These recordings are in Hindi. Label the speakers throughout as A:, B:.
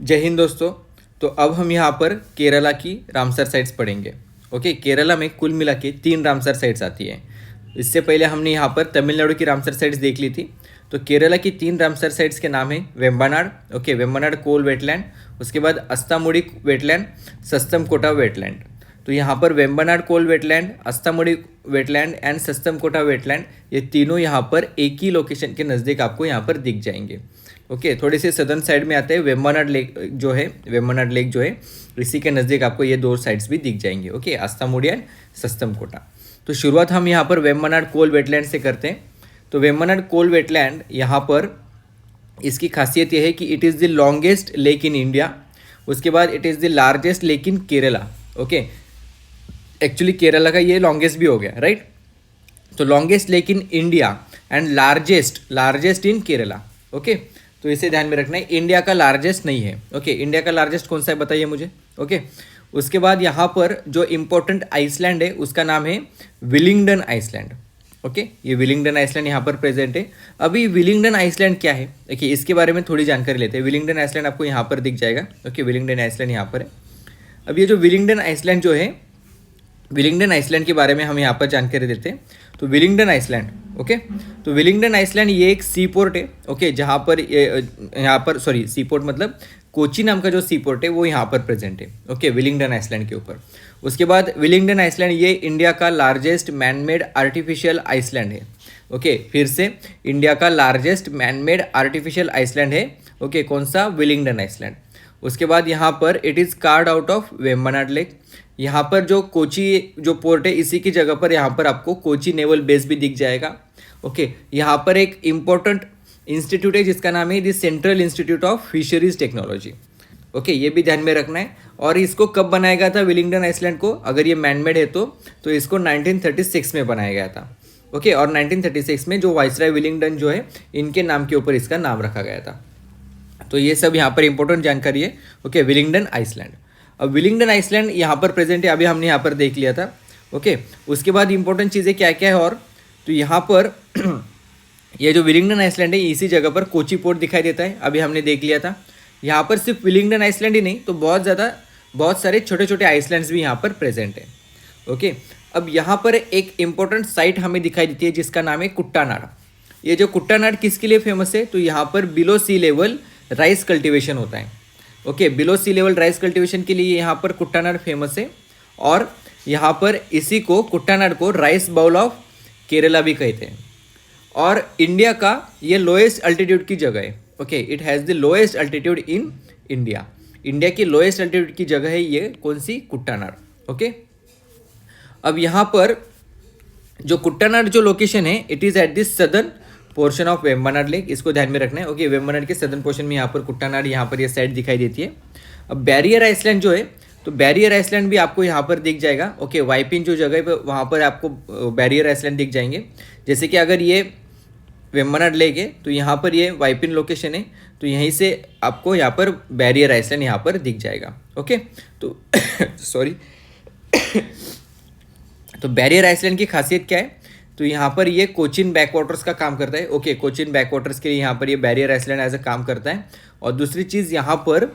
A: जय हिंद दोस्तों। तो अब हम यहाँ पर केरला की रामसर साइट्स पढ़ेंगे। ओके, केरला में कुल मिला के 3 रामसर साइट्स आती हैं। इससे पहले हमने यहाँ पर तमिलनाडु की रामसर साइट्स देख ली थी। तो केरला की 3 रामसर साइट्स के नाम है वेम्बनाड, ओके, वेम्बनाड कोल वेटलैंड, उसके बाद अस्तामुडी वेटलैंड, सस्तमकोटा वेटलैंड। तो यहाँ पर वेम्बनाड कोल वेटलैंड, अस्तामुडी वेटलैंड एंड सस्तमकोटा वेटलैंड, ये तीनों यहाँ पर एक ही लोकेशन के नज़दीक आपको यहाँ पर दिख जाएंगे। ओके, थोड़े से सदर्न साइड में आते हैं। वेम्बनाड लेक जो है इसी के नज़दीक आपको ये 2 साइड्स भी दिख जाएंगे। Okay, Ashtamudi and Sasthamkotta. तो शुरुआत हम यहाँ पर वेम्बनाड कोल वेटलैंड से करते हैं। तो वेम्बनाड कोल वेटलैंड यहाँ पर इसकी खासियत यह है कि it is the longest lake in India. उसके बाद it is the largest lake in Kerala. Okay, actually Kerala का ये लॉन्गेस्ट भी हो गया, राइट। तो longest lake in India and largest in Kerala. Okay, तो इसे ध्यान में रखना है, इंडिया का लार्जेस्ट नहीं है। ओके, इंडिया का लार्जेस्ट कौन सा है बताइए मुझे। ओके, उसके बाद यहाँ पर जो इम्पोर्टेंट आइसलैंड है उसका नाम है विलिंगडन आइसलैंड। ओके, ये विलिंगडन आइसलैंड यहाँ पर प्रेजेंट है। अभी विलिंगडन आइसलैंड क्या है, देखिए इसके बारे में थोड़ी जानकारी लेते हैं। विलिंगडन आइसलैंड आपको यहाँ पर दिख जाएगा। ओके, विलिंगडन आइसलैंड यहाँ पर है। अब ये जो विलिंगडन आइसलैंड जो है, विलिंगडन आइसलैंड के बारे में हम यहाँ पर जानकारी देते हैं। तो विलिंगडन आइसलैंड, ओके, तो विलिंगडन आइसलैंड ये एक सी पोर्ट है। ओके, जहाँ पर यहाँ पर सी पोर्ट मतलब कोची नाम का जो सी पोर्ट है वो यहाँ पर प्रेजेंट है। ओके, विलिंगडन आइसलैंड के ऊपर। उसके बाद विलिंगडन आइसलैंड ये इंडिया का लार्जेस्ट मैनमेड आर्टिफिशियल आइसलैंड है। ओके, फिर से इंडिया का लार्जेस्ट मैनमेड आर्टिफिशियल आइसलैंड है। ओके, कौन सा, विलिंगडन आइसलैंड। उसके बाद यहाँ पर it is card out of Vembanad lake. यहाँ पर जो कोची जो पोर्ट है इसी की जगह पर यहाँ पर आपको कोची नेवल बेस भी दिख जाएगा। ओके, यहाँ पर एक इम्पोर्टेंट इंस्टीट्यूट है जिसका नाम है the central institute of fisheries technology. Okay, ये भी ध्यान में रखना है। और इसको कब बनाया गया था विलिंगडन आइसलैंड को, अगर ये मैनमेड है तो इसको 1936 में बनाया गया था। ओके, और 1936 में जो वाइसराय विलिंगडन जो है इनके नाम के ऊपर इसका नाम रखा गया था। तो ये सब यहाँ पर इंपॉर्टेंट जानकारी है। ओके, विलिंगडन आइसलैंड। अब विलिंगडन आइसलैंड यहाँ पर प्रेजेंट है, अभी हमने यहाँ पर देख लिया था। ओके, उसके बाद इंपॉर्टेंट चीज़ें क्या क्या है और, तो यहाँ पर ये जो विलिंगडन आइसलैंड है इसी जगह पर कोची पोर्ट दिखाई देता है, अभी हमने देख लिया था। यहाँ पर सिर्फ विलिंगडन आइसलैंड ही नहीं तो बहुत सारे छोटे छोटे आइसलैंड्स भी यहाँ पर प्रेजेंट है। ओके, अब यहाँ पर एक इम्पोर्टेंट साइट हमें दिखाई देती है जिसका नाम है कुट्टानाड। ये जो कुट्टानाड किसके लिए फेमस है, तो यहाँ पर बिलो सी लेवल राइस कल्टिवेशन होता है। ओके, बिलो सी लेवल राइस कल्टिवेशन के लिए यहाँ पर कुट्टानाड फेमस है। और यहाँ पर इसी को कुट्टानाड को राइस बाउल ऑफ केरला भी कहते हैं। और इंडिया का ये लोएस्ट अल्टीट्यूड की जगह है। Okay, it has the lowest altitude in India. India की लोएस्ट अल्टीट्यूड की जगह है ये कौन सी, कुट्टानाड। ओके, अब यहाँ पर जो कुट्टानाड जो लोकेशन है it is at this southern portion of Vembanad lake, इसको ध्यान में रखना है। ओके, वेम्बनाड के सदर्न पोर्शन में यहाँ पर कुट्टानाड यहाँ पर ये साइड दिखाई देती है। अब बैरियर आइसलैंड जो है, तो बैरियर आइसलैंड भी आपको यहाँ पर दिख जाएगा। ओके, वाइपिन जो जगह पर वहाँ पर आपको बैरियर आइसलैंड दिख जाएंगे। जैसे कि अगर ये वेम्बनाड लेक है तो यहाँ पर ये वाइपिन लोकेशन है, तो यहीं से आपको यहाँ पर बैरियर आइसलैंड यहाँ पर दिख जाएगा। ओके, तो सॉरी तो बैरियर आइसलैंड की खासियत क्या है, तो यहाँ पर ये कोचिन बैकवाटर्स का काम करता है। ओके, कोचिन बैकवाटर्स के लिए यहाँ पर ये बैरियर आइसलैंड एज अ काम करता है। और दूसरी चीज़ यहाँ पर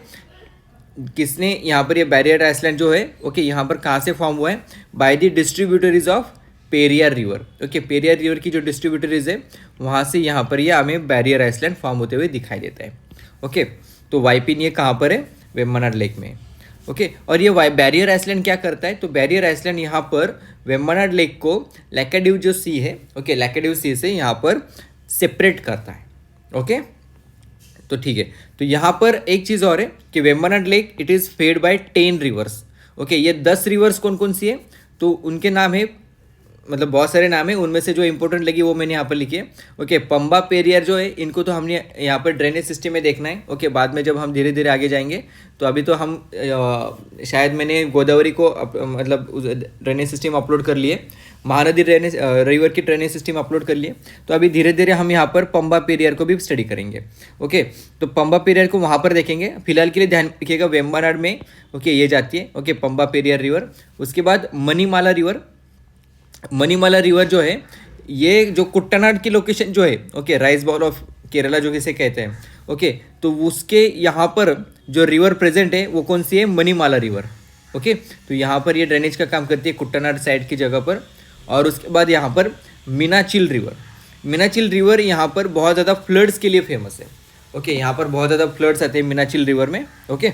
A: किसने यहाँ पर ये बैरियर आइसलैंड जो है, ओके, यहाँ पर कहाँ से फॉर्म हुआ है, by the distributaries of Periyar river. Okay, Periyar river की जो डिस्ट्रीब्यूटरीज है वहाँ से यहाँ पर ये हमें बैरियर आइसलैंड फॉर्म होते हुए दिखाई देता है। ओके, तो वाइपिन ये कहाँ पर है, वेम्बनाड लेक में। ओके, और ये बैरियर आइसलैंड क्या करता है, तो बैरियर आइसलैंड यहाँ पर वेम्बनाड लेक को लैकाडिव जो सी है, ओके, लैकाडिव सी से यहाँ पर सेपरेट करता है। ओके, तो ठीक है। तो यहाँ पर एक चीज़ और है कि Vembanad lake it is fed by 10 reverse. Okay, ये 10 रिवर्स कौन कौन सी है, तो उनके नाम है, मतलब बहुत सारे नाम है, उनमें से जो इंपॉर्टेंट लगी वो मैंने यहाँ पर लिखी है। ओके, पंबा पेरियार जो है इनको तो हमने यहाँ पर ड्रेनेज सिस्टम में देखना है। ओके, बाद में जब हम धीरे धीरे आगे जाएंगे, तो अभी तो हम शायद मैंने गोदावरी को मतलब ड्रेनेज सिस्टम अपलोड कर लिए, महानदी ड्रेनेज रिवर की ड्रेनेज सिस्टम अपलोड कर लिए। तो अभी धीरे धीरे हम यहाँ पर पंबा पेरियार को भी स्टडी करेंगे। ओके, तो पंबा पेरियार को वहाँ पर देखेंगे। फिलहाल के लिए ध्यान रखिएगा वेम्बनाड में, ओके, ये जाती है। Okay, Pamba Periyar river. उसके बाद मणिमाला रिवर। मणिमाला रिवर जो है ये जो कुट्टानाड की लोकेशन जो है, okay, rice bowl of Kerala जो किसे कहते हैं, ओके। तो उसके यहाँ पर जो रिवर प्रेजेंट है वो कौन सी है, मणिमाला रिवर, ओके। तो यहाँ पर ये ड्रेनेज का काम करती है कुट्टनाड साइड की जगह पर। और उसके बाद यहाँ पर मीनाचिल रिवर, मीनाचिल रिवर यहाँ पर बहुत ज़्यादा फ्लड्स के लिए फेमस है, ओके। यहाँ पर बहुत ज़्यादा फ्लड्स आते हैं मीनाचिल रिवर में, ओके।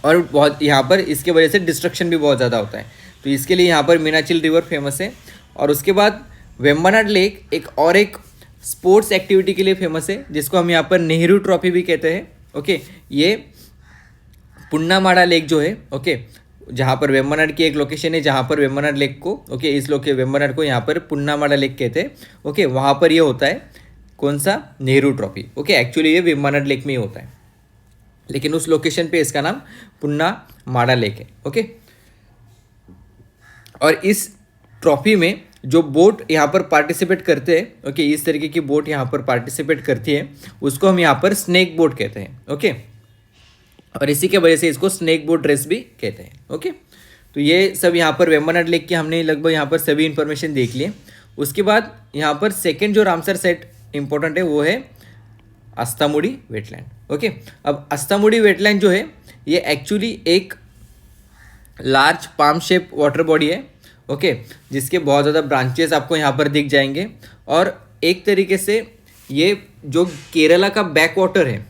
A: और बहुत यहाँ पर इसके वजह से डिस्ट्रक्शन भी बहुत ज़्यादा होता है, तो इसके लिए यहाँ पर मीनाचिल रिवर फेमस है। और उसके बाद वेम्बनाड लेक एक स्पोर्ट्स एक्टिविटी के लिए फेमस है, जिसको हम यहाँ पर नेहरू ट्रॉफी भी कहते हैं, ओके। ये पुन्नामाड़ा लेक जो है, ओके, जहाँ पर वेम्बनाड की एक लोकेशन है जहाँ पर वेम्बनाड लेक को, ओके, इस वेम्बनाड को यहाँ पर पुन्नामाड़ा लेक कहते हैं, ओके। वहाँ पर ये होता है कौन सा, नेहरू ट्रॉफी, ओके। एक्चुअली ये वेम्बनाड लेक में ही होता है, लेकिन उस लोकेशन पे इसका नाम पुन्नामाड़ा लेक है, ओके। और इस ट्रॉफी में जो बोट यहाँ पर पार्टिसिपेट करते हैं, ओके, इस तरीके की बोट यहाँ पर पार्टिसिपेट करती है, उसको हम यहाँ पर स्नेक बोट कहते हैं, ओके। और इसी के वजह से इसको स्नेक बोट रेस भी कहते हैं, ओके। तो ये सब यहाँ पर वेम्बनाड लेक की हमने लगभग यहाँ पर सभी इंफॉर्मेशन देख लिए। उसके बाद यहाँ पर सेकेंड जो रामसर साइट इंपॉर्टेंट है वो है अस्तामुडी वेटलैंड, ओके। अब अस्तामुडी वेटलैंड जो है ये एक्चुअली एक large palm shape water body है, ओके, जिसके बहुत ज़्यादा ब्रांचेस आपको यहाँ पर दिख जाएंगे। और एक तरीके से ये जो केरला का बैक वाटर है,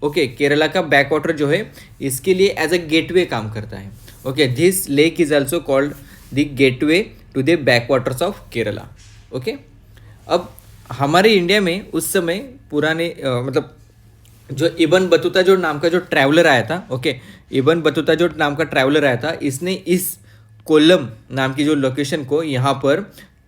A: ओके, केरला का बैक वाटर जो है इसके लिए एज अ गेटवे काम करता है, okay. This lake is also called the gateway to the back waters of Kerala, okay. अब हमारे इंडिया में उस समय पुराने मतलब जो इबन बतूता जो नाम का जो ट्रैवलर आया था, ओके, इबन बतूता जो नाम का ट्रैवलर आया था, इसने इस कोल्लम नाम की जो लोकेशन को यहाँ पर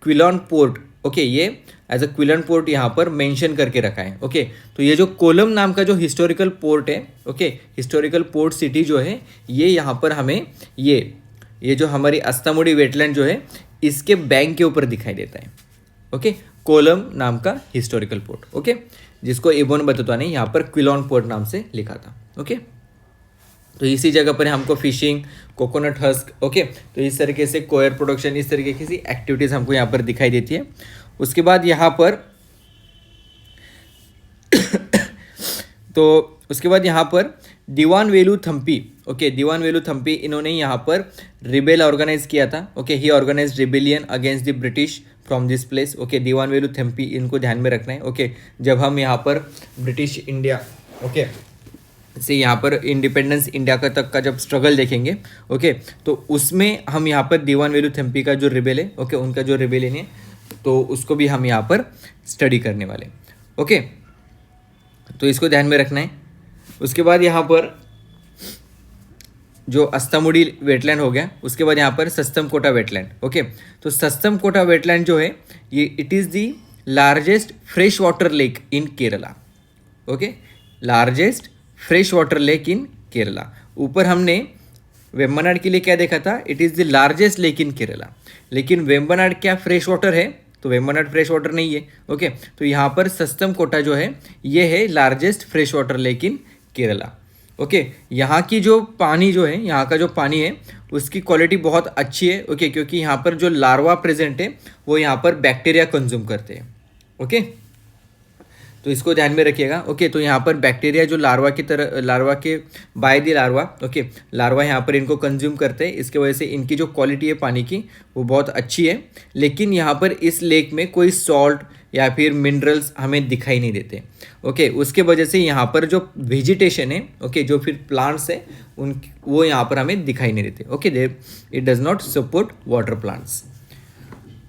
A: क्विलोन पोर्ट, ओके, ये एज अ क्विलोन पोर्ट यहाँ पर मेंशन करके रखा है, ओके। तो ये जो कोल्लम नाम का जो हिस्टोरिकल पोर्ट है, ओके, हिस्टोरिकल पोर्ट सिटी जो है ये यहाँ पर हमें ये जो हमारी अस्तामुडी वेटलैंड जो है इसके बैंक के ऊपर दिखाई देता है, ओके। कोल्लम नाम का हिस्टोरिकल पोर्ट, ओके, जिसको इबन बतूता ने यहाँ पर क्विलोन पोर्ट नाम से लिखा था, ओके। तो इसी जगह पर हमको फिशिंग, कोकोनट हस्क, ओके, तो इस तरीके से कोयर प्रोडक्शन, इस तरीके की एक्टिविटीज़ हमको यहाँ पर दिखाई देती है। उसके बाद यहाँ पर तो उसके बाद यहाँ पर दीवान वेलु थम्पी, ओके, दीवान वेलु थम्पी इन्होंने यहाँ पर रिबेल ऑर्गेनाइज किया था, okay. He organise rebellion against the British from this place, okay. Dewan Velu Thampi, इनको ध्यान में रखना है, ओके। जब हम यहाँ पर ब्रिटिश इंडिया, ओके, से यहाँ पर इंडिपेंडेंस इंडिया का तक का जब स्ट्रगल देखेंगे, ओके, तो उसमें हम यहाँ पर दीवान वेलु थम्पी का जो रिबेल है, ओके, उनका जो रिबेलियन है, तो उसको भी हम यहाँ पर स्टडी करने वाले, ओके। तो इसको ध्यान में रखना है। उसके बाद यहाँ पर जो अस्तामुडी वेटलैंड हो गया, उसके बाद यहाँ पर सस्तमकोटा वेटलैंड, ओके। तो सस्तमकोटा वेटलैंड जो है ये it is the largest fresh water lake in Kerala, okay, largest fresh water lake in Kerala. ऊपर हमने वेम्बनाड के लिए क्या देखा था, it is the largest lake in Kerala, लेकिन वेम्बनाड क्या फ्रेश वाटर है, तो वेम्बनाड फ्रेश वाटर नहीं है, ओके। तो यहाँ पर सस्तमकोटा जो है ये है largest fresh water lake in Kerala, okay. यहाँ की जो पानी जो है, यहाँ का जो पानी है उसकी क्वालिटी बहुत अच्छी है, ओके, क्योंकि यहाँ पर जो लार्वा प्रेजेंट है वो यहाँ पर बैक्टीरिया कंज्यूम करते हैं, ओके। तो इसको ध्यान में रखिएगा, ओके। तो यहाँ पर बैक्टीरिया जो लार्वा की तरह, लार्वा के by the larva, okay, larva यहाँ पर इनको कंज्यूम करते हैं, इसके वजह से इनकी जो क्वालिटी है पानी की वो बहुत अच्छी है। लेकिन यहाँ पर इस लेक में कोई सॉल्ट या फिर मिनरल्स हमें दिखाई नहीं देते, ओके। उसके वजह से यहाँ पर जो वेजिटेशन है, ओके, जो फिर प्लांट्स है उन वो यहाँ पर हमें दिखाई नहीं देते, okay. It does not support water plants,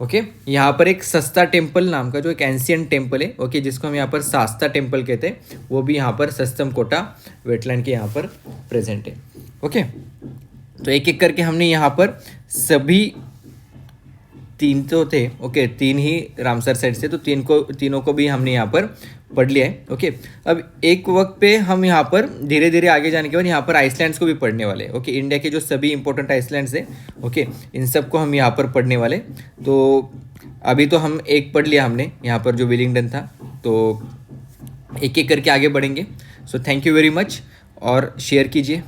A: okay. यहाँ पर एक सस्ता टेम्पल नाम का जो एक एंशियंट टेम्पल है, ओके, जिसको हम यहाँ पर शास्ता टेम्पल कहते हैं, वो भी यहाँ पर सस्तमकोटा वेटलैंड के यहाँ पर प्रेजेंट है, ओके। तो एक एक करके हमने यहाँ पर सभी तीन तो थे, ओके, तीन ही रामसर साइड से, तो तीनों को भी हमने यहाँ पर पढ़ लिया है, ओके। अब एक वक्त पे हम यहाँ पर धीरे धीरे आगे जाने के बाद यहाँ पर आइसलैंड्स को भी पढ़ने वाले हैं, ओके। इंडिया के जो सभी इंपॉर्टेंट आइसलैंड्स हैं, ओके, इन सब को हम यहाँ पर पढ़ने वाले। तो अभी तो हम एक पढ़ लिया हमने यहाँ पर जो विलिंगडन था, तो एक एक करके आगे बढ़ेंगे। So thank you very much और शेयर कीजिए।